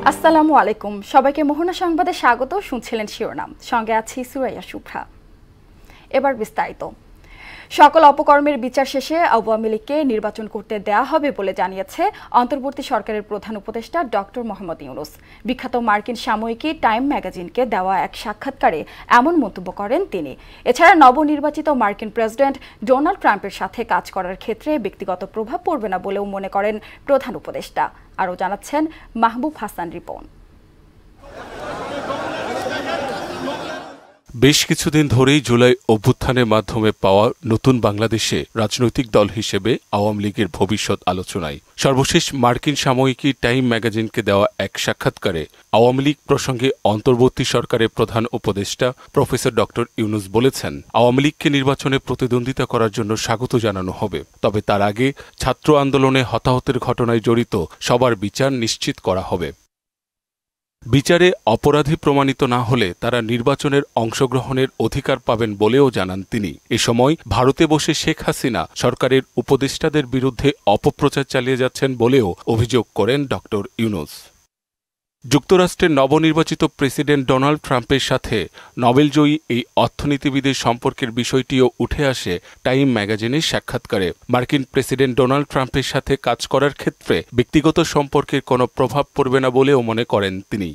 আসসালামু আলাইকুম, সবাইকে মোহনা সংবাদে স্বাগত। শুনছিলেন শিরোনাম, সঙ্গে আছি সুরাইয়া শুভ্রা। এবার বিস্তারিত। সকল অপকর্মের বিচার শেষে আওয়ামী লীগকে নির্বাচন করতে দেয়া হবে বলে জানিয়েছে অন্তর্বর্তী সরকারের প্রধান উপদেষ্টা ডক্টর মোহাম্মদ ইউনূস। বিখ্যাত মার্কিন সাময়িকী টাইম ম্যাগাজিনকে দেওয়া এক সাক্ষাৎকারে এমন মন্তব্য করেন তিনি। এছাড়া নবনির্বাচিত মার্কিন প্রেসিডেন্ট ডোনাল্ড ট্রাম্পের সাথে কাজ করার ক্ষেত্রে ব্যক্তিগত প্রভাব পড়বে না বলেও মনে করেন প্রধান উপদেষ্টা। আরও জানাচ্ছেন মাহবুব হাসান রিপন। বেশ কিছুদিন ধরেই জুলাই অভ্যুত্থানের মাধ্যমে পাওয়া নতুন বাংলাদেশে রাজনৈতিক দল হিসেবে আওয়ামী লীগের ভবিষ্যৎ আলোচনায় সর্বশেষ মার্কিন সাময়িকী টাইম ম্যাগাজিনকে দেওয়া এক সাক্ষাৎকারে আওয়ামী লীগ প্রসঙ্গে অন্তর্বর্তী সরকারের প্রধান উপদেষ্টা প্রফেসর ডক্টর ইউনূস বলেছেন, আওয়ামী লীগকে নির্বাচনে প্রতিদ্বন্দ্বিতা করার জন্য স্বাগত জানানো হবে, তবে তার আগে ছাত্র আন্দোলনে হতাহতের ঘটনায় জড়িত সবার বিচার নিশ্চিত করা হবে। বিচারে অপরাধী প্রমাণিত না হলে তারা নির্বাচনের অংশগ্রহণের অধিকার পাবেন বলেও জানান তিনি। এ সময় ভারতে বসে শেখ হাসিনা সরকারের উপদেষ্টাদের বিরুদ্ধে অপপ্রচার চালিয়ে যাচ্ছেন বলেও অভিযোগ করেন ডক্টর ইউনূস। যুক্তরাষ্ট্রের নবনির্বাচিত প্রেসিডেন্ট ডোনাল্ড ট্রাম্পের সাথে নোবেলজয়ী এই অর্থনীতিবিদের সম্পর্কের বিষয়টিও উঠে আসে টাইম ম্যাগাজিনের সাক্ষাৎকারে। মার্কিন প্রেসিডেন্ট ডোনাল্ড ট্রাম্পের সাথে কাজ করার ক্ষেত্রে ব্যক্তিগত সম্পর্কের কোনো প্রভাব পড়বে না বলেও মনে করেন তিনি।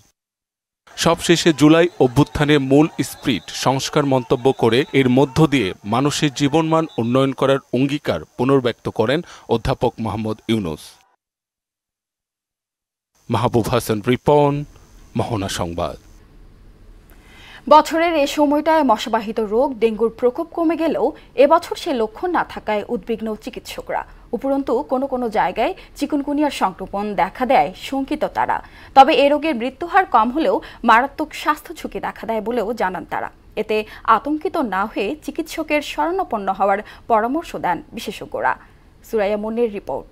সবশেষে জুলাই অভ্যুত্থানের মূল স্পিরিট সংস্কার মন্তব্য করে এর মধ্য দিয়ে মানুষের জীবনমান উন্নয়ন করার অঙ্গীকার পুনর্ব্যক্ত করেন অধ্যাপক মোহাম্মদ ইউনূস। মাহবুব হাসান রিপন, মোহনা সংবাদ। বছরের এ সময়টায় মশাবাহিত রোগ ডেঙ্গুর প্রকোপ কমে গেলেও এবছর সে লক্ষণ না থাকায় উদ্বিগ্ন চিকিৎসকরা। উপরন্তু কোনো কোনো জায়গায় চিকুনগুনিয়ার সংক্রমণ দেখা দেয় শঙ্কিত তারা। তবে এ রোগের মৃত্যুহার কম হলেও মারাত্মক স্বাস্থ্য ঝুঁকি দেখা দেয় বলেও জানান তারা। এতে আতঙ্কিত না হয়ে চিকিৎসকের শরণাপন্ন হওয়ার পরামর্শ দেন বিশেষজ্ঞরা। সুরাইয়া মুন্নির রিপোর্ট।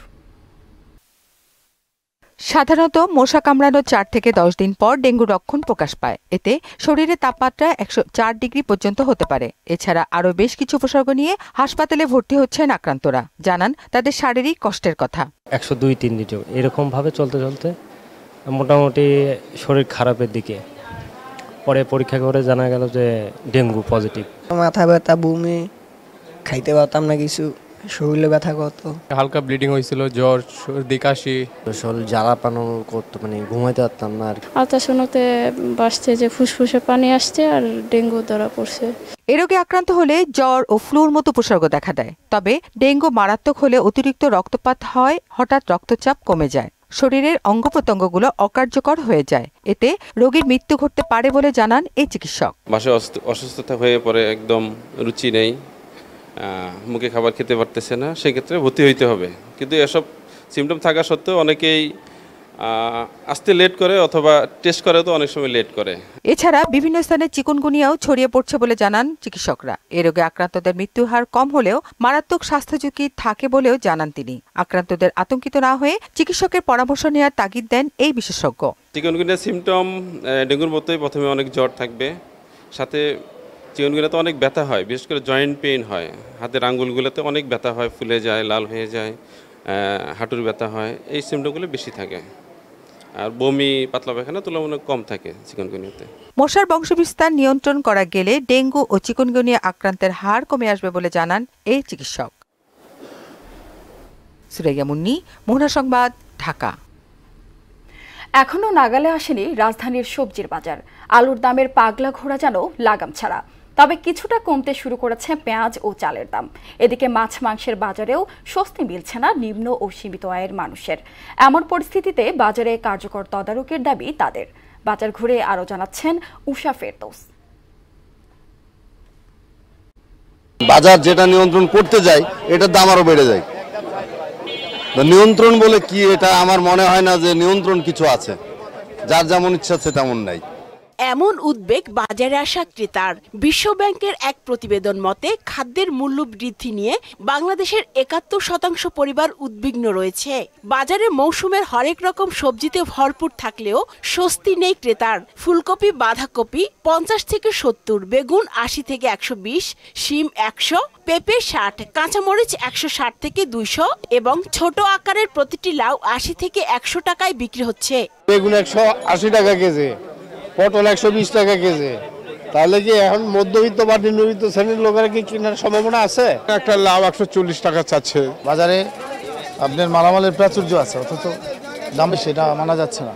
সাধারণত মশা কামড়ানোর 4 থেকে 10 দিন পর ডেঙ্গুর লক্ষণ প্রকাশ পায়। এতে শরীরে তাপমাত্রা 104 ডিগ্রি পর্যন্ত হতে পারে। এছাড়া আরও বেশ কিছু উপসর্গ নিয়ে হাসপাতালে ভর্তি হচ্ছেন আক্রান্তরা। জানান তাদের শারীরিক কষ্টের কথা। 102-3 দিন এরকম ভাবে চলতে চলতে মোটামুটি শরীর খারাপের দিকে, পরে পরীক্ষা করে জানা গেল যে ডেঙ্গু পজিটিভ। মাথা ব্যথা, বমি, খাইতে পারতাম না কিছু, শরীরে ব্যথা করতো, হালকা ব্লিডিং হয়েছিল, জ্বর, সর্দি, কাশি, শরীর জ্বালাপানো করতো, মানে ঘুমাইতে পারতাম না। আল্ট্রাসাউন্ডে বাসছে যে ফুসফুসে পানি আসছে আর ডেঙ্গু ধরা পড়ছে। এ রোগে আক্রান্ত হলে জ্বর ও ফ্লুর মতো উপসর্গ দেখা দেয়। তবে ডেঙ্গু মারাত্মক হলে অতিরিক্ত রক্তপাত হয়, হঠাৎ রক্তচাপ কমে যায়, শরীরের অঙ্গ প্রত্যঙ্গগুলো অকার্যকর হয়ে যায়। এতে রোগীর মৃত্যু ঘটতে পারে বলে জানান এই চিকিৎসক। বাসায় অসুস্থতা হয়ে পরে একদম রুচি নেই, মুখে খাবার খেতে পারতেছে না, সেক্ষেত্রে ভর্তি হইতে হবে। কিন্তু এসব সিমটম থাকা সত্ত্বেও অনেকেই আসতে লেট করে অথবা টেস্ট করে তো অনেক সময় লেট করে। এছাড়া বিভিন্ন স্থানে চিকুনগুনিয়াও ছড়িয়ে পড়ছে বলে জানান চিকিৎসকরা। এ রোগে আক্রান্তদের মৃত্যুর হার কম হলেও মারাত্মক স্বাস্থ্য ঝুঁকি থাকে বলেও জানান তিনি। আক্রান্তদের আতঙ্কিত না হয়ে চিকিৎসকের পরামর্শ নেওয়ার তাগিদ দেন এই বিশেষজ্ঞ। চিকুনগুনিয়ার সিমটম ডেঙ্গুর মতোই, প্রথমে অনেক জ্বর থাকবে, সাথে চিকুনগুনিয়াতে অনেক ব্যথা হয়, বিশেষ করে জয়েন্ট পেইন হয়, হাতের আঙ্গুলগুলোতে অনেক ব্যথা হয়, ফুলে যায়, লাল হয়ে যায়, হাঁটুর ব্যথা হয়, এই সিমটমগুলো বেশি থাকে। আর বমি, পাতলা পায়খানা তুলনামূলক কম থাকে চিকুনগুনিয়াতে। মশার বংশবিস্তার নিয়ন্ত্রণ করা গেলে ডেঙ্গু ও চিকুনগুনিয়া আক্রান্তের হার কমে আসবে বলে জানান এই চিকিৎসক। সুরাইয়া মুন্নি, মোহনা সংবাদ, ঢাকা। এখনো নাগালে আসেনি রাজধানীর সবজির বাজার। আলুর দামের পাগলা ঘোরা যেন লাগাম ছাড়া। তবে কিছুটা কমতে শুরু করেছে পেঁয়াজ ও চালের দাম। এদিকে মাছ মাংসের বাজারেও স্বস্তি মিলছে না নিম্ন ও সীমিত আয়ের মানুষের। এমন পরিস্থিতিতে বাজারে কার্যকর তদারকির দাবি তাদের। বাজার ঘুরে আরও জানাচ্ছেন উষা ফেরদৌস। বাজার যেটা নিয়ন্ত্রণ করতে যায় এটার দাম আরো বেড়ে যায়। নিয়ন্ত্রণ বলে কি, এটা আমার মনে হয় না যে নিয়ন্ত্রণ কিছু আছে। যার যেমন ইচ্ছা আছে তেমন নাই। এমন উদ্বেগ বাজারে আসা ক্রেতার। বিশ্বব্যাংকের এক প্রতিবেদন মতে খাদ্যের মূল্য বৃদ্ধি নিয়ে বাংলাদেশের ৭১% পরিবার উদ্বিগ্ন রয়েছে। বাজারে মৌসুমের হরেক রকম সবজিতে ভরপুর থাকলেও স্বস্তি নেই ক্রেতার। ফুলকপি বাঁধাকপি ৫০ থেকে ৭০, বেগুন ৮০ থেকে ১২০, শিম ১০০, পেঁপে ৬০, কাঁচামরিচ ১৬০ থেকে ২০০ এবং ছোট আকারের প্রতিটি লাউ ৮০ থেকে ১০০ টাকায় বিক্রি হচ্ছে। বেগুন ১৮০ টাকা কেজি, পটল ১২০ টাকা কেজি। তাহলে কি এখন মধ্যবিত্ত বা নিম্নবিত্ত শ্রেণীর লোকেরা কি কেনার সম্ভাবনা আছে? একটা লাউ ১৪০ টাকা চাচ্ছে। বাজারে আপনার মালামালের প্রাচুর্য আছে, অথচ দাম সেটা মানা যাচ্ছে না।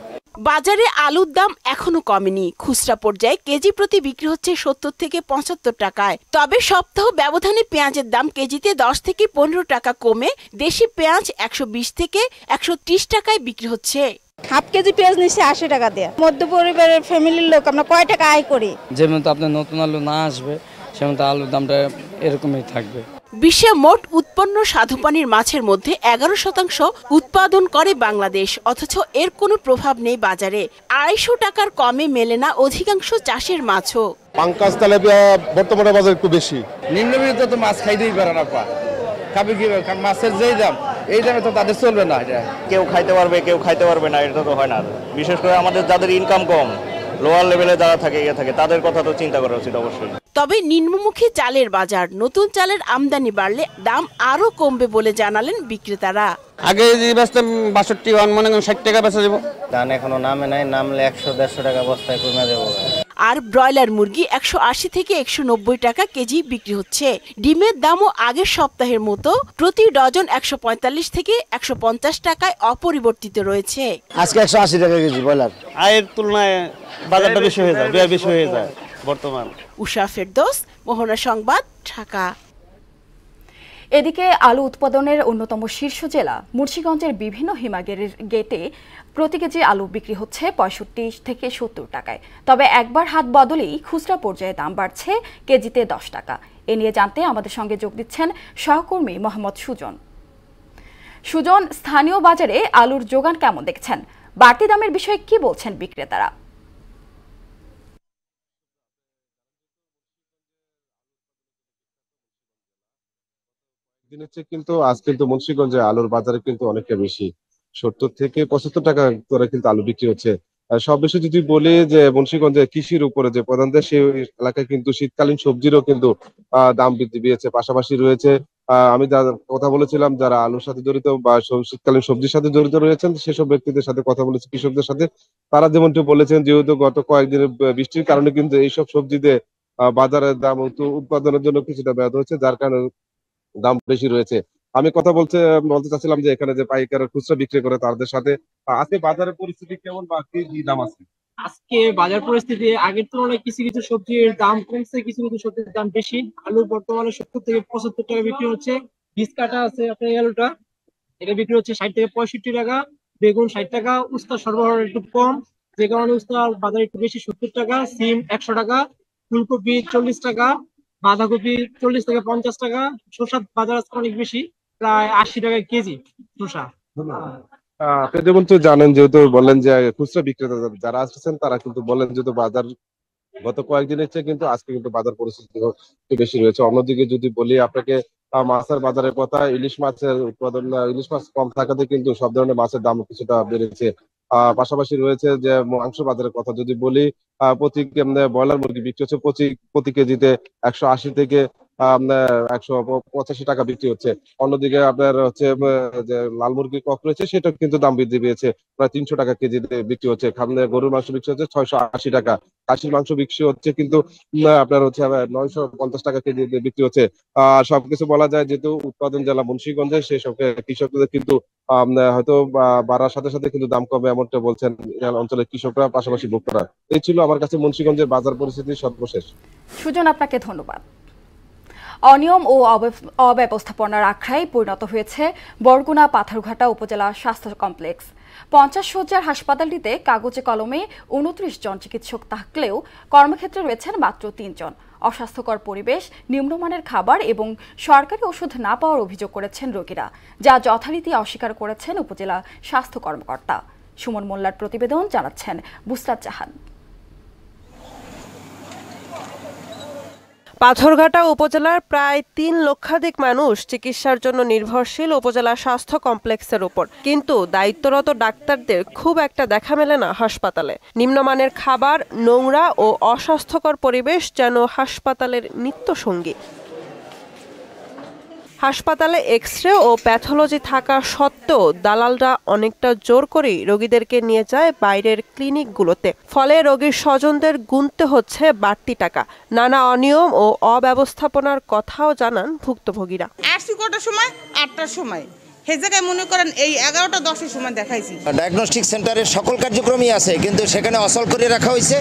বাজারে আলুর দাম এখনো কমেনি। খুচরা পর্যায়ে কেজি প্রতি বিক্রি হচ্ছে ৭০ থেকে ৭৫ টাকায়। তবে সপ্তাহ ব্যবধানে পেঁয়াজের দাম কেজিতে ১০ থেকে ১৫ টাকা কমে দেশি পেঁয়াজ ১২০ থেকে ১৩০ টাকায় বিক্রি হচ্ছে। হাফ কেজি পেঁয়াজ নিচ্ছে ৮০ টাকা দিয়ে। মধ্য পরিবারের ফ্যামিলির লোক আমরা কয় টাকা আয় করি? যেমন তো আপনার নতুন আলু না আসবে সেমন তো আলুর দামটা এরকমই থাকবে। বিশ্বে মোট উৎপন্ন স্বাদুপানির মাছের মধ্যে ১১% উৎপাদন করে বাংলাদেশ, অথচ এর কোনো প্রভাব নেই বাজারে। ২৫০ টাকার কমে মেলে না অধিকাংশ চাষের মাছও। পাঙ্কাশ তেলাপিয়া বর্তমানে বাজার একটু বেশি। নিম্নবিত্ত তো মাছ খাইতেই পারে না, খাবে কি? মাছের যেই দাম, এই দামে তো তাদের চলবে না। এটা কেউ খাইতে পারবে, কেউ খাইতে পারবে না, এটা তো হয় না। বিশেষ করে আমাদের যাদের ইনকাম কম, লোয়ার লেভেলে যারা থাকে তাদের কথা তো চিন্তা করা উচিত অবশ্যই। তবে নিম্নমুখী চালের বাজার, নতুন চালের আমদানি বাড়লে দাম আরো কমবে বলে জানালেন বিক্রেতারা। আগে যে বেচতাম ৬২ মনে করেন ৬০ টাকা বেচা যাবো, ধান এখনো নামে নাই, নামলে ১০০-১৫০ টাকা বস্তায় কমে দেবো। আর ব্রয়লার মুরগি ১৮০ থেকে ১৯০ টাকা কেজি বিক্রি হচ্ছে। ডিমের দামও আগের সপ্তাহের মতো প্রতি ডজন ১৪৫ থেকে ১৫০ টাকায় অপরিবর্তিত রয়েছে। আজকে ১৮০ টাকা কেজি ব্রয়লার। আয়ের তুলনায় বাজারটা বেশি হয়ে যায়, ব্যয় বেশি হয়ে যায় বর্তমান। উষা ফেরদৌস, মোহনা সংবাদ, ঢাকা। এদিকে আলু উৎপাদনের অন্যতম শীর্ষ জেলা মুন্সিগঞ্জের বিভিন্ন হিমাগারের গেটে প্রতি কেজি আলু বিক্রি হচ্ছে ৬৫ থেকে ৭০ টাকায়। তবে একবার হাত বদলেই খুচরা পর্যায়ে দাম বাড়ছে কেজিতে ১০ টাকা। এ নিয়ে জানতে আমাদের সঙ্গে যোগ দিচ্ছেন সহকর্মী মোহাম্মদ সুজন। সুজন, স্থানীয় বাজারে আলুর যোগান কেমন দেখছেন? বাড়তি দামের বিষয়ে কি বলছেন বিক্রেতারা? দিনের চেয়ে কিন্তু আজ কিন্তু মুন্সিগঞ্জে আলুর বাজারে কিন্তু অনেকটা বেশি, ৭০ থেকে ৭৫ টাকা করে কিন্তু আলু বিক্রি হচ্ছে। সব বেশি যদি বলি যে মুন্সিগঞ্জে কৃষির উপরে যে প্রধান দেশ, সেই এলাকায় কিন্তু শীতকালীন সবজিরও কিন্তু দাম বৃদ্ধি পেয়েছে। পাশাপাশি রয়েছে আমি কথা বলেছিলাম যারা আলুর সাথে জড়িত বা শীতকালীন সবজির সাথে জড়িত রয়েছেন সেসব ব্যক্তিদের সাথে কথা বলেছি, কৃষকদের সাথে। তারা যেমনটি বলেছেন যেহেতু গত কয়েকদিনের বৃষ্টির কারণে কিন্তু এইসব সবজিতে বাজারের দাম উৎপাদনের জন্য কিছুটা ব্যাহত হচ্ছে, যার কারণে দাম বেশি রয়েছে। আমি কথা বলতে চাচ্ছিলাম যে এখানে যে পাইকার খুচরা বিক্রি করে তাদের সাথে আজকে বাজারের পরিস্থিতি কেমন বা কি দাম আছে? আজকে বাজার পরিস্থিতি আগের তুলনায় কিছু কিছু সবজির দাম কমছে, কিছু কিছু সবজির দাম বেশি। আলু বর্তমানে ৭০ থেকে ৭৫ টাকা বিক্রি হচ্ছে। বীজ কাটা আছে আপনার আলুটা, এটা বিক্রি হচ্ছে ৬০ থেকে ৬৫ টাকা। বেগুন ৬০ টাকা। উস্তা সরবরাহ একটু কম, যে কারণে উস্তার বাজার একটু বেশি, ৭০ টাকা। সিম ১০০ টাকা। ফুলকপি ৪০ টাকা। বাঁধাকপি ৪০ থেকে ৫০ টাকা। শসার বাজার আজকে অনেক বেশি, প্রায় ৮০ টাকা কেজি শসা। আপনি যেমন তো জানেন, যেহেতু বললেন যে খুচরা বিক্রেতা যারা আসছেন তারা কিন্তু বলেন যেহেতু বাজার গত কয়েকদিনের চেয়ে কিন্তু আজকে কিন্তু বাজার পরিস্থিতি একটু বেশি রয়েছে। অন্যদিকে যদি বলি আপনাকে মাছের বাজারের কথা, ইলিশ মাছের উৎপাদন, ইলিশ মাছ কম থাকাতে কিন্তু সব ধরনের মাছের দাম কিছুটা বেড়েছে। পাশাপাশি রয়েছে যে মাংস বাজারের কথা যদি বলি, প্রতি ব্রয়লার মুরগি বিক্রি হচ্ছে প্রতি কেজিতে ১৮০ থেকে ১৮৫ টাকা বিক্রি হচ্ছে। অন্যদিকে আপনার হচ্ছে যে লাল মুরগি কক রয়েছে সেটা কিন্তু দাম বৃদ্ধি পেয়েছে, প্রায় ৩০০ টাকা কেজিতে বিক্রি হচ্ছে। গরুর মাংস বিক্রি হচ্ছে ৬৮০ টাকা। খাসির মাংস বিক্রি হচ্ছে কিন্তু আপনার হচ্ছে ৯৫০ টাকা কেজিতে বিক্রি হচ্ছে। সবকিছু বলা যায় যেহেতু উৎপাদন জেলা মুন্সিগঞ্জে, সেই সব কৃষকদের কিন্তু হয়তো বাড়ার সাথে সাথে কিন্তু দাম কমে, এমনটা বলছেন অঞ্চলের কৃষকরা, পাশাপাশি ভোক্তারা। এই ছিল আমার কাছে মুন্সিগঞ্জের বাজার পরিস্থিতির সর্বশেষ। সুজন, আপনাকে ধন্যবাদ। অনিয়ম ও অব্যবস্থাপনার আখড়ায় পরিণত হয়েছে বরগুনা পাথরঘাটা উপজেলা স্বাস্থ্য কমপ্লেক্স। ৫০ শয্যার হাসপাতালটিতে কাগজে কলমে ২৯ জন চিকিৎসক থাকলেও কর্মক্ষেত্রে রয়েছেন মাত্র ৩ জন। অস্বাস্থ্যকর পরিবেশ, নিম্নমানের খাবার এবং সরকারি ওষুধ না পাওয়ার অভিযোগ করেছেন রোগীরা, যা যথারীতি অস্বীকার করেছেন উপজেলা স্বাস্থ্য কর্মকর্তা। সুমন মোল্লার প্রতিবেদন, জানাচ্ছেন বুসরাত জাহান। পাথরঘাটা উপজেলার প্রায় ৩ লক্ষাধিক মানুষ চিকিৎসার জন্য নির্ভরশীল উপজেলা স্বাস্থ্য কমপ্লেক্সের উপর, কিন্তু দায়িত্বরত ডাক্তারদের খুব একটা দেখা মেলে না হাসপাতালে। নিম্নমানের খাবার, নোংরা ও অস্বাস্থ্যকর পরিবেশ যেন হাসপাতালের নিত্যসঙ্গী। হাসপাতালে এক্স-রে ও প্যাথোলজি থাকা সত্ত্বেও দালালরা অনেকটা জোর করেই রোগীদেরকে নিয়ে যায় বাইরের ক্লিনিকগুলোতে, ফলে রোগীর স্বজনদের গুনতে হচ্ছে বাড়তি টাকা। নানা অনিয়ম ও অব্যবস্থাপনার কথাও জানান ভুক্তভোগীরা। আসছি কটার সময়? 8টার সময়। সেই জায়গায় মনে করেন এই 11টা 10-এর সময় দেখাইছি। ডায়াগনস্টিক সেন্টারের সকল কার্যক্রমই আছে, কিন্তু সেখানে অচল করে রাখা হয়েছে।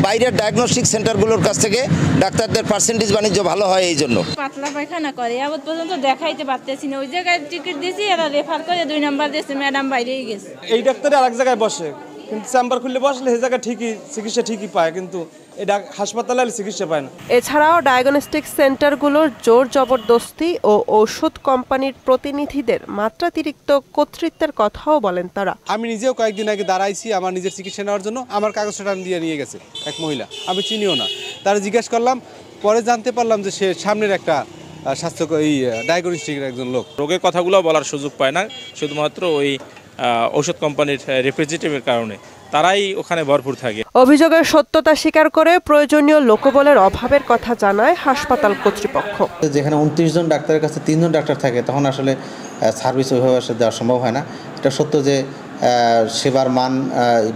বাইরের ডায়াগনস্টিক সেন্টারগুলোর কাছ থেকে ডাক্তারদের পার্সেন্টেজ বাণিজ্য ভালো হয় এই জন্য। পাতলা পায়খানা করে আবার পর্যন্ত দেখাইতে পারতেছি না। ওই জায়গায় টিকিট দিয়েছি, এরা রেফার করে 2 নাম্বার দিয়েছে, ম্যাডাম বাইরেই গেছে। এই ডাক্তার আরেক জায়গায় বসে, কিন্তু চেম্বার খুললে বসলে সেই জায়গায় ঠিকই চিকিৎসা ঠিকই পায়, কিন্তু এটা হাসপাতালে চিকিৎসা পায় না। এছাড়াও ডায়াগনস্টিক সেন্টারগুলোর জোর জবরদস্তি ও ওষুধ কোম্পানির প্রতিনিধিদের মাত্রাতিরিক্ত কর্তৃত্বের কথাও বলেন তারা। আমি নিজেও কয়েকদিন আগে দাঁড়াইছি আমার নিজের চিকিৎসা নেওয়ার জন্য, আমার কাগজটা দিয়ে নিয়ে গেছে এক মহিলা, আমি চিনিও না। তারা জিজ্ঞেস করলাম, পরে জানতে পারলাম যে সে সামনের একটা স্বাস্থ্য এই ডায়াগনস্টিকের একজন লোক। রোগের কথাগুলো বলার সুযোগ পায় না, শুধুমাত্র ওই ঔষধ কোম্পানির রিপ্রেজেন্টেটিভের কারণে তারাই ওখানে ভরপুর থাকে। অভিযোগের সত্যতা স্বীকার করে প্রয়োজনীয় লোকবলের অভাবের কথা জানায় হাসপাতাল কর্তৃপক্ষ। যেখানে 29 জন ডাক্তারের কাছে 3 জন ডাক্তার থাকে, তখন আসলে সার্ভিস ওইভাবে দেওয়া সম্ভব হয় না। এটা সত্য যে সেবার মান,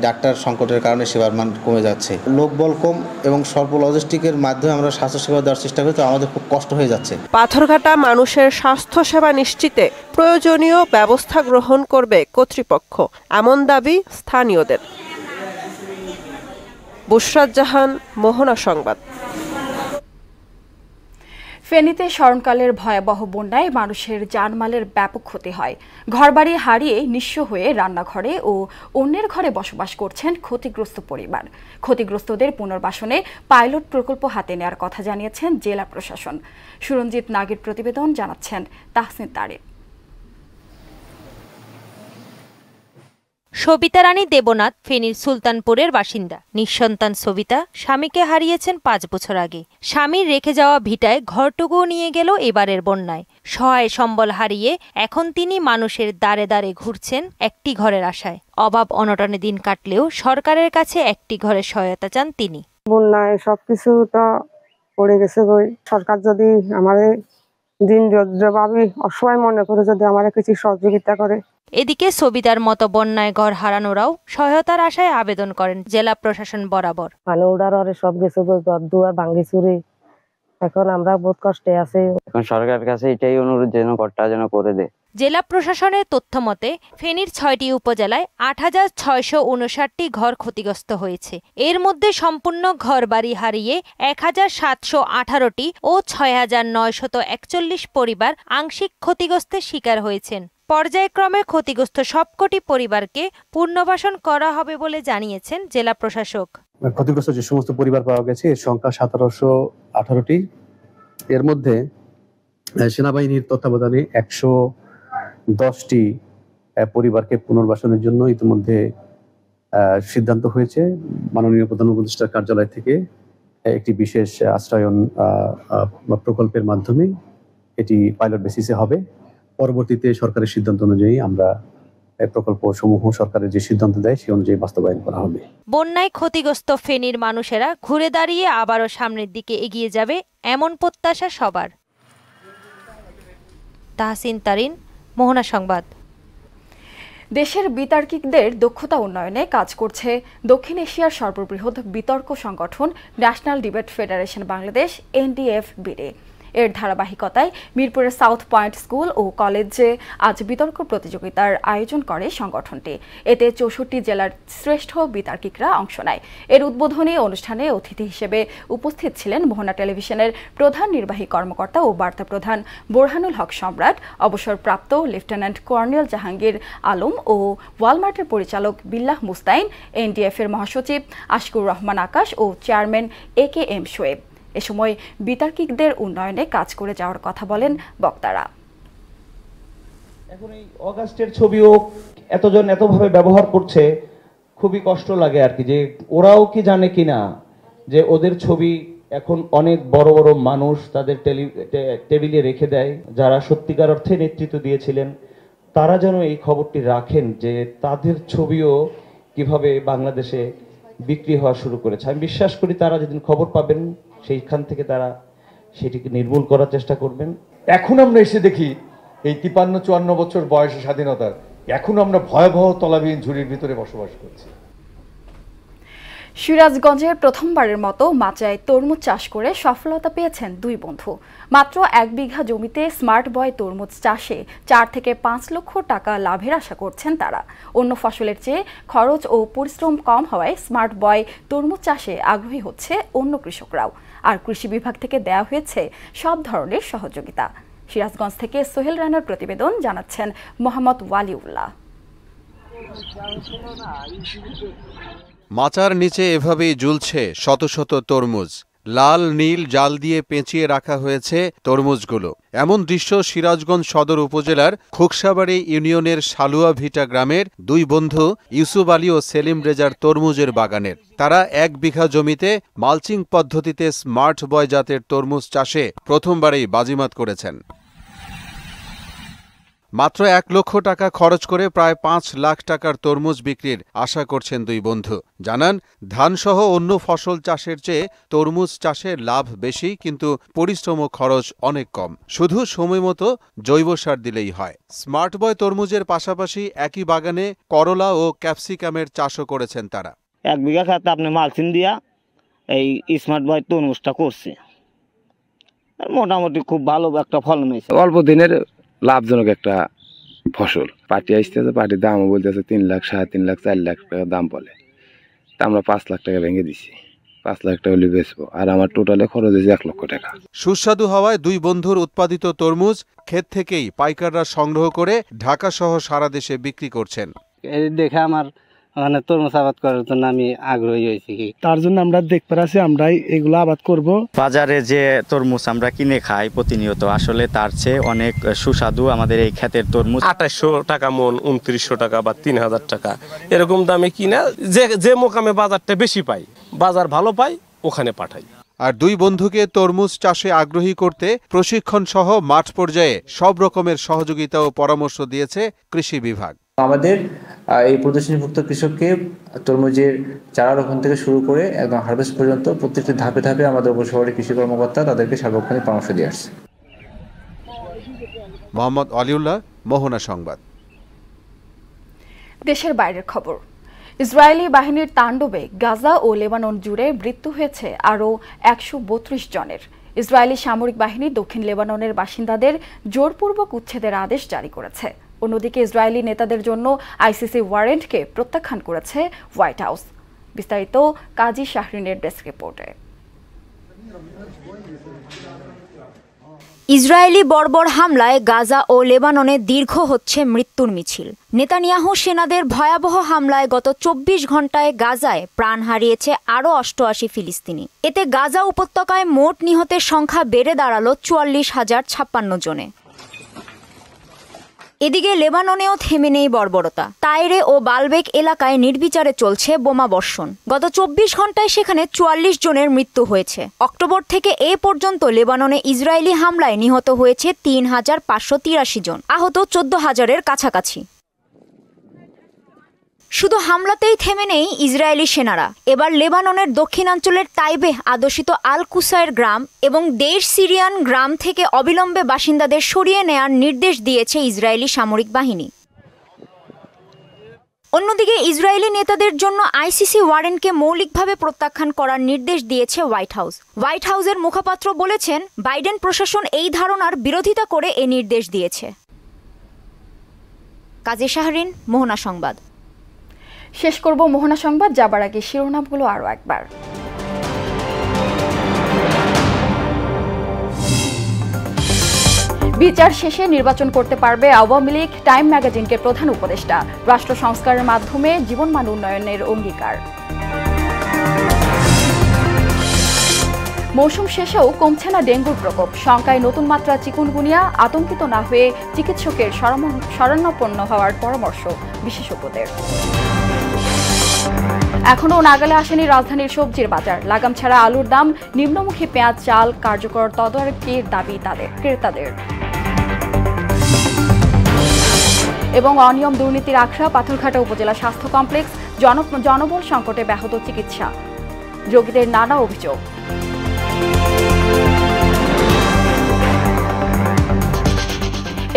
ডাক্তার সংকটের কারণে সেবার মান কমে যাচ্ছে। লোকবল কম এবং স্বল্প লজিস্টিকের মাধ্যমে আমরা স্বাস্থ্যসেবা দেওয়ার চেষ্টা করি, তো আমাদের খুব কষ্ট হয়ে যাচ্ছে। পাথরঘাটা মানুষের স্বাস্থ্যসেবা নিশ্চিতে প্রয়োজনীয় ব্যবস্থা গ্রহণ করবে কর্তৃপক্ষ, এমন দাবি স্থানীয়দের। বুশরাত জাহান, মোহনা সংবাদ। ফেনীতে স্মরণকালের ভয়াবহ বন্যায় মানুষের জানমালের ব্যাপক ক্ষতি হয়। ঘরবাড়ি হারিয়ে নিঃস্ব হয়ে রান্নাঘরে ও অন্যের ঘরে বসবাস করছেন ক্ষতিগ্রস্ত পরিবার। ক্ষতিগ্রস্তদের পুনর্বাসনে পাইলট প্রকল্প হাতে নেওয়ার কথা জানিয়েছেন জেলা প্রশাসন। সুরঞ্জিত নাগের প্রতিবেদন, জানাচ্ছেন তাহসিন তারিক। সবিতা রানী দেবনাথ ফেনীর সুলতানপুরের বাসিন্দা। নিঃসন্তান সবিতা স্বামীকে হারিয়েছেন 5 বছর আগে। স্বামীর রেখে যাওয়া ভিটায় ঘরটুকুও নিয়ে গেল এবারের বন্যায়। সহায় সম্বল হারিয়ে এখন তিনি মানুষের দাঁড়ে দাঁড়ে ঘুরছেন একটি ঘরের আশায়। অভাব অনটনে দিন কাটলেও সরকারের কাছে একটি ঘরের সহায়তা চান তিনি। বন্যায় সবকিছু তো পড়ে গেছে, সরকার যদি আমাদের দিন জবাবি অসহায় মনে করে যদি আমাদের কিছু সহযোগিতা করে। এদিকে সবিতার মতো বন্যায় ঘর হারানোরাও সহায়তার আশায় আবেদন করেন জেলা প্রশাসন বরাবর। মানে ওরা সব কিছু ঘর দুয়ার ভাঙ্গি চুরি, এখন আমরা বহুত কষ্টে আছি। এখন সরকারের কাছে এটাই অনুরোধ যেন ঘরটা যেন করে দেয়। জেলা প্রশাসনের তথ্য মতে ফেনীর 6টি উপজেলায় 8659টি ঘর ক্ষতিগ্রস্ত হয়েছে। এর মধ্যে সম্পূর্ণ ঘরবাড়ি হারিয়ে 1718টি ও 6941 পরিবার আংশিক ক্ষতিগ্রস্তের শিকার হয়েছেন। পর্যায়ক্রমে ক্ষতিগ্রস্ত সবকটি পরিবারকে পুনর্বাসন করা হবে বলে জানিয়েছেন জেলা প্রশাসক। ক্ষতিগ্রস্ত যে সমস্ত পরিবার পাওয়া গেছে এর সংখ্যা 1718টি। এর মধ্যে সেনাবাহিনীর তত্ত্বাবধানে 110টি পরিবারকে পুনর্বাসনের জন্য ইতিমধ্যে সিদ্ধান্ত হয়েছে। মাননীয় প্রধান উপদেষ্টার কার্যালয় থেকে একটি বিশেষ আশ্রয়ন প্রকল্পের মাধ্যমে এটি পাইলট বেসিসে হবে। পরবর্তীতে সরকারের সিদ্ধান্ত অনুযায়ী আমরা প্রকল্প সমূহ সরকারের যে সিদ্ধান্ত দেয় সেই অনুযায়ী বাস্তবায়ন করা হবে। বন্যায় ক্ষতিগ্রস্ত ফেনীর মানুষেরা ঘুরে দাঁড়িয়ে আবারও সামনের দিকে এগিয়ে যাবে এমন প্রত্যাশা সবার। তাহসিন তারিন, মোহনা সংবাদ। দেশের বিতার্কিকদের দক্ষতা উন্নয়নে কাজ করছে দক্ষিণ এশিয়ার সর্ববৃহৎ বিতর্ক সংগঠন national debate federation Bangladesh NDF-BD। এর ধারাবাহিকতায় মিরপুরের সাউথ পয়েন্ট স্কুল ও কলেজে আজ বিতর্ক প্রতিযোগিতার আয়োজন করে সংগঠনটি। এতে 64 জেলার শ্রেষ্ঠ বিতার্কিকরা অংশ নেয়। এর উদ্বোধনী অনুষ্ঠানে অতিথি হিসেবে উপস্থিত ছিলেন মোহনা টেলিভিশনের প্রধান নির্বাহী কর্মকর্তা ও বার্তা প্রধান বোরহানুল হক সম্রাট, অবসরপ্রাপ্ত লেফটেন্যান্ট কর্নেল জাহাঙ্গীর আলম ও ওয়ালমার্টের পরিচালক বিল্লাহ মুস্তাইন, NDF-এর মহাসচিব আশকুর রহমান আকাশ ও চেয়ারম্যান AKM শোয়েব। এ সময় বিতার্কিকদের উন্নয়নে কাজ করে যাওয়ার কথা বলেন বক্তারা। এখন এই অগাস্টের ছবিও এতজন এতভাবে ব্যবহার করছে, খুবই কষ্ট লাগে আর কি, যে ওরাও কি জানে কিনা যে ওদের ছবি এখন অনেক বড় বড় মানুষ তাদের টেবিলে রেখে দেয়, যারা সত্যিকার অর্থে নেতৃত্ব দিয়েছিলেন তারা যেন এই খবরটি রাখেন যে তাদের ছবিও কিভাবে বাংলাদেশে বিক্রি হওয়া শুরু করেছে। আমি বিশ্বাস করি তারা যেদিন খবর পাবেন সেইখান থেকে তারা সেটিকে নির্মূল করার চেষ্টা করবেন। এখন আমরা এসে দেখি এই 53-54 বছর বয়সে স্বাধীনতার এখন আমরা ভয়াবহ তলাবিহীন ঝুড়ির ভিতরে বসবাস করছি। সিরাজগঞ্জের প্রথমবারের মতো মাচায় তরমুজ চাষ করে সফলতা পেয়েছেন দুই বন্ধু। মাত্র 1 বিঘা জমিতে স্মার্ট বয় তরমুজ চাষে 4 থেকে 5 লক্ষ টাকা লাভের আশা করছেন তারা। অন্য ফসলের চেয়ে খরচ ও পরিশ্রম কম হওয়ায় স্মার্ট বয় তরমুজ চাষে আগ্রহী হচ্ছে অন্য কৃষকরাও। আর কৃষি বিভাগ থেকে দেওয়া হয়েছে সব ধরনের সহযোগিতা। সিরাজগঞ্জ থেকে সোহেল রানার প্রতিবেদন, জানাচ্ছেন মোহাম্মদ ওয়ালিউল্লাহ। মাচার নিচে এভাবেই ঝুলছে শত শত তরমুজ। লাল নীল জাল দিয়ে পেঁচিয়ে রাখা হয়েছে তরমুজগুলো। এমন দৃশ্য সিরাজগঞ্জ সদর উপজেলার খোকসাবাড়ি ইউনিয়নের সালুয়া ভিটা গ্রামের দুই বন্ধু ইউসুফ আলী ও সেলিম রেজার তরমুজের বাগানের। তারা 1 বিঘা জমিতে মালচিং পদ্ধতিতে স্মার্ট বয় জাতের তরমুজ চাষে প্রথমবারেই বাজিমাত করেছেন। মাত্র 1 লক্ষ টাকা খরচ করে প্রায় 5 লাখ টাকার তরমুজ বিক্রির আশা করছেন দুই বন্ধু। জানান, ধানসহ অন্য ফসল চাষের চেয়ে তরমুজ চাষে লাভ বেশি, কিন্তু পরিশ্রম ও খরচ অনেক কম। শুধু সময়মতো জৈব সার দিলেই হয়। স্মার্ট বয় তরমুজের পাশাপাশি একই বাগানে করলা ও ক্যাপসিকামের চাষও করেছেন তারা। 1 বিঘা খেতে আপনি মালচিং দিয়া এই স্মার্ট বয় তরমুজটা করছে, মোটামুটি খুব ভালো একটা ফলন হয়েছে। অল্প দিনের লাভজনক একটা ফসল। পার্টি আসতেছে, পার্টির দামও বলতেছে 3 লাখ, 3.5 লাখ, 4 লাখ টাকা দাম বলে। তা আমরা 5 লাখ টাকা ভেঙে দিছি। 5 লাখ টাকা হলে বেচবো, আর আমার টোটালে খরচ হয়েছে 1 লক্ষ টাকা। সুস্বাদু হওয়ায় দুই বন্ধুর উৎপাদিত তরমুজ ক্ষেত থেকেই পাইকাররা সংগ্রহ করে ঢাকা সহ সারা দেশে বিক্রি করছেন। এই দেখে আমার মানে তরমুজ আবাদ করার জন্য আমি আগ্রহী হয়েছি। তার জন্য আমরা দেখতে পাচ্ছি আমরাই এগুলো আবাদ করব। বাজারে যে তরমুজ আমরা কিনে খাই প্রতিনিয়ত, আসলে তার চেয়ে অনেক সুস্বাদু আমাদের এই ক্ষেতের তরমুজ। 2800 টাকা মন, 2900 টাকা বা 3000 টাকা এরকম দামে কিনা যে মোকামে বাজারটা বেশি পাই, বাজার ভালো পাই, ওখানে পাঠাই। আর দুই বন্ধুকে তরমুজ চাষে আগ্রহী করতে প্রশিক্ষণ সহ মাঠ পর্যায়ে সব রকমের সহযোগিতা ও পরামর্শ দিয়েছে কৃষি বিভাগ। আমাদের এই প্রদর্শনীভুক্ত কৃষককে তরমুজের চারা রোপণ থেকে শুরু করে একদম হারভেস্ট পর্যন্ত প্রত্যেকটি ধাপে ধাপে আমাদের উপশহরে কৃষি কর্মকর্তা তাদেরকে সার্বক্ষণিক পরামর্শ দিয়ে আসছে। মোহাম্মদ ওয়ালিউল্লাহ, মোহনা সংবাদ। দেশের বাইরের খবর। ইসরায়েলি বাহিনীর তাণ্ডবে গাজা ও লেবানন জুড়ে মৃত্যু হয়েছে আরও 132 জনের। ইসরায়েলি সামরিক বাহিনী দক্ষিণ লেবাননের বাসিন্দাদের জোরপূর্বক উচ্ছেদের আদেশ জারি করেছে। অন্যদিকে ইসরায়েলি নেতাদের জন্য আইসিসি ওয়ারেন্টকে প্রত্যাখ্যান করেছে হোয়াইট হাউস। বিস্তারিত কাজী শাহরিনের ডেস্ক রিপোর্টে। ইসরায়েলি বর্বর হামলায় গাজা ও লেবাননে দীর্ঘ হচ্ছে মৃত্যুর মিছিল। নেতানিয়াহু সেনাদের ভয়াবহ হামলায় গত 24 ঘন্টায় গাজায় প্রাণ হারিয়েছে আরও 88 ফিলিস্তিনি। এতে গাজা উপত্যকায় মোট নিহতের সংখ্যা বেড়ে দাঁড়ালো 44,056 জনে। এদিকে লেবাননেও থেমে নেই বর্বরতা। তাইরে ও বালবেক এলাকায় নির্বিচারে চলছে বোমা বর্ষণ। গত 24 ঘন্টায় সেখানে 44 জনের মৃত্যু হয়েছে। অক্টোবর থেকে এ পর্যন্ত লেবাননে ইসরায়েলি হামলায় নিহত হয়েছে 3,583 জন, আহত 14,000-এর কাছাকাছি। শুধু হামলাতেই থেমে নেই ইসরায়েলি সেনারা। এবার লেবাননের দক্ষিণাঞ্চলের তাইবেহ আদর্শিত আল কুসায়ের গ্রাম এবং দেশ সিরিয়ান গ্রাম থেকে অবিলম্বে বাসিন্দাদের সরিয়ে নেয়ার নির্দেশ দিয়েছে ইসরায়েলি সামরিক বাহিনী। অন্যদিকে ইসরায়েলি নেতাদের জন্য আইসিসি ওয়ারেন্টকে মৌলিকভাবে প্রত্যাখ্যান করার নির্দেশ দিয়েছে হোয়াইট হাউস। হোয়াইট হাউসের মুখপাত্র বলেছেন, বাইডেন প্রশাসন এই ধারণার বিরোধিতা করে এ নির্দেশ দিয়েছে। কাজী শাহরিন, মোহনা সংবাদ। শেষ করব মোহনা সংবাদ, যাবার আগে শিরোনামগুলো আরও একবার। বিচার শেষে নির্বাচন করতে পারবে আওয়ামী লীগ, টাইম ম্যাগাজিনকে প্রধান উপদেষ্টা। রাষ্ট্র সংস্কারের মাধ্যমে জীবনমান উন্নয়নের অঙ্গীকার। মৌসুম শেষেও কমছে না ডেঙ্গুর প্রকোপ, শঙ্কায় নতুন মাত্রা চিকুনগুনিয়া। আতঙ্কিত না হয়ে চিকিৎসকের শরণাপন্ন হওয়ার পরামর্শ বিশেষজ্ঞদের। এখনও নাগালে আসেনি রাজধানীর সবজির বাজার। লাগাম ছাড়া আলুর দাম, নিম্নমুখী পেঁয়াজ, চাল কার্যকর তদারকির দাবি তাদের ক্রেতাদের। এবং অনিয়ম দুর্নীতির আখড়া, পাথরঘাটা উপজেলা স্বাস্থ্য কমপ্লেক্স, জনবল সংকটে ব্যাহত চিকিৎসা, রোগীদের নানা অভিযোগ।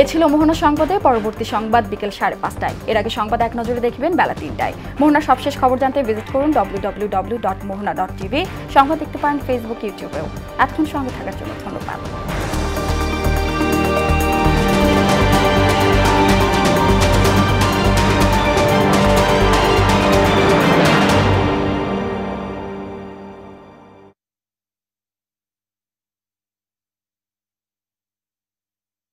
এ ছিল মোহনা সংবাদে। পরবর্তী সংবাদ বিকেল 5:30টায়। এর আগে সংবাদ এক নজরে দেখবেন বেলা 3টায়। মোহনার সবশেষ খবর জানতে ভিজিট করুন www.mohana.tv। সংবাদ দেখতে পারেন ফেসবুক, ইউটিউবেও। এতক্ষণ সঙ্গে থাকার জন্য ধন্যবাদ।